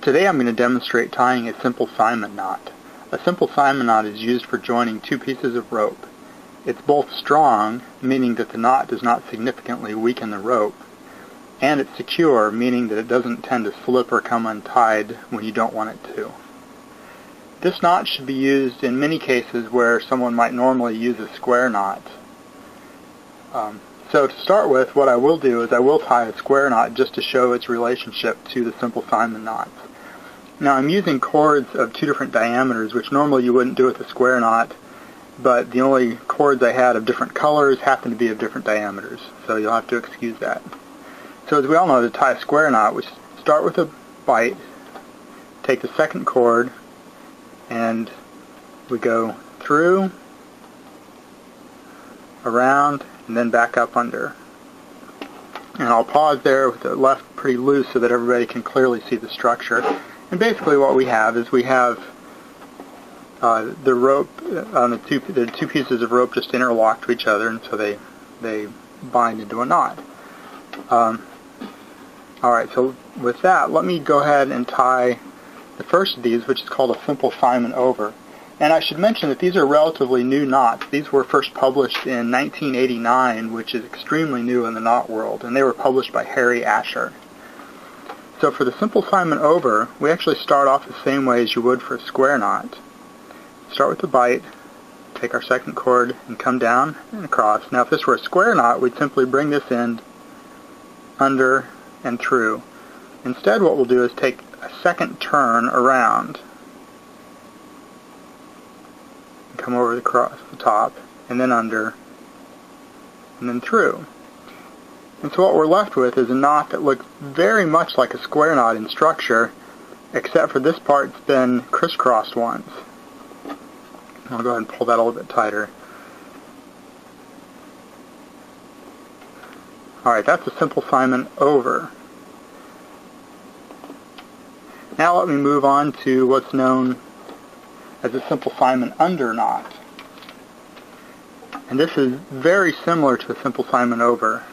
Today I'm going to demonstrate tying a simple Simon knot. A simple Simon knot is used for joining two pieces of rope. It's both strong, meaning that the knot does not significantly weaken the rope, and it's secure, meaning that it doesn't tend to slip or come untied when you don't want it to. This knot should be used in many cases where someone might normally use a square knot. So to start with, what I will do is I will tie a square knot just to show its relationship to the simple Simon knots. Now I'm using cords of two different diameters, which normally you wouldn't do with a square knot, but the only cords I had of different colors happen to be of different diameters, so you'll have to excuse that. So as we all know, to tie a square knot, we start with a bight, take the second cord, and we go through, around, and then back up under. And I'll pause there with it left pretty loose so that everybody can clearly see the structure. And basically what we have is we have the rope, the two pieces of rope just interlocked to each other, and so they bind into a knot. Alright, so with that, let me go ahead and tie the first of these, which is called a simple Simon over. And I should mention that these are relatively new knots. These were first published in 1989, which is extremely new in the knot world, and they were published by Harry Asher. So for the simple Simon over, we actually start off the same way as you would for a square knot. Start with the bight, take our second cord, and come down and across. Now if this were a square knot, we'd simply bring this end under and through. Instead, what we'll do is take a second turn around, come over across the top, and then under, and then through. And so what we're left with is a knot that looks very much like a square knot in structure, except for this part's been crisscrossed once. I'll go ahead and pull that a little bit tighter. Alright, that's a simple Simon over. Now let me move on to what's known as a simple Simon under knot. And this is very similar to a simple Simon over.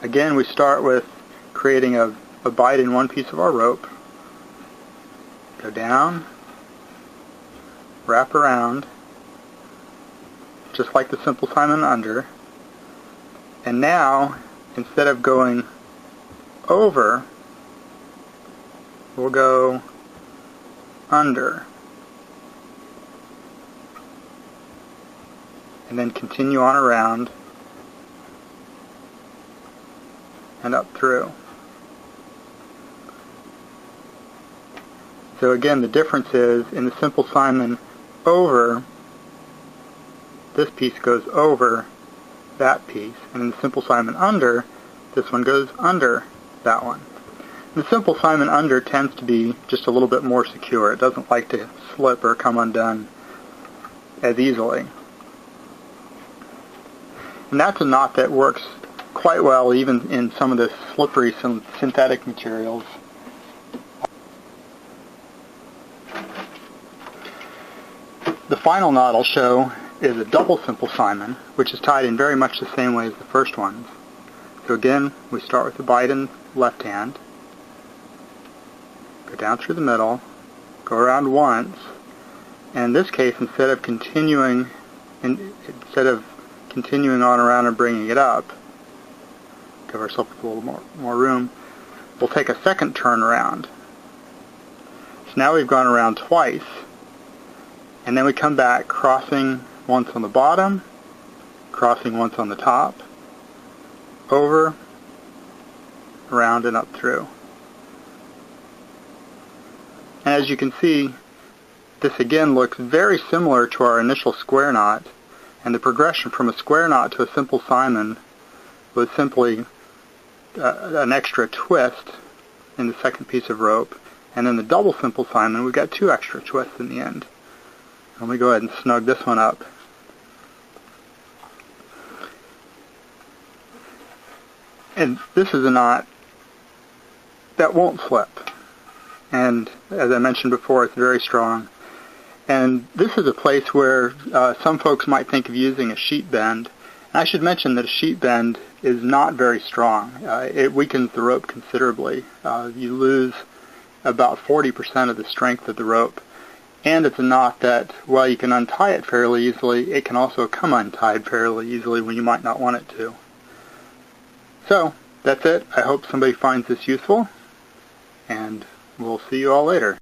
Again, we start with creating a bight in one piece of our rope, go down, wrap around, just like the simple Simon under, and now, instead of going over, we'll go under. And then continue on around and up through. So again, the difference is in the simple Simon over, this piece goes over that piece, and in the simple Simon under, this one goes under that one. The simple Simon under tends to be just a little bit more secure. It doesn't like to slip or come undone as easily. And that's a knot that works quite well even in some of the slippery synthetic materials. The final knot I'll show is a double simple Simon, which is tied in very much the same way as the first ones. So again, we start with the bight in left hand, go down through the middle, go around once, and in this case, instead of continuing on around and bringing it up, give ourselves a little more room, we'll take a second turn around. So now we've gone around twice, and then we come back crossing once on the bottom, crossing once on the top, over, around, and up through. And as you can see, this again looks very similar to our initial square knot, and the progression from a square knot to a simple Simon was simply an extra twist in the second piece of rope, and in the double simple Simon we've got two extra twists in the end. Let me go ahead and snug this one up. And this is a knot that won't slip, and as I mentioned before, it's very strong. And this is a place where some folks might think of using a sheet bend. And I should mention that a sheet bend is not very strong. It weakens the rope considerably. You lose about 40% of the strength of the rope. And it's a knot that, while you can untie it fairly easily, it can also come untied fairly easily when you might not want it to. So, that's it. I hope somebody finds this useful, and we'll see you all later.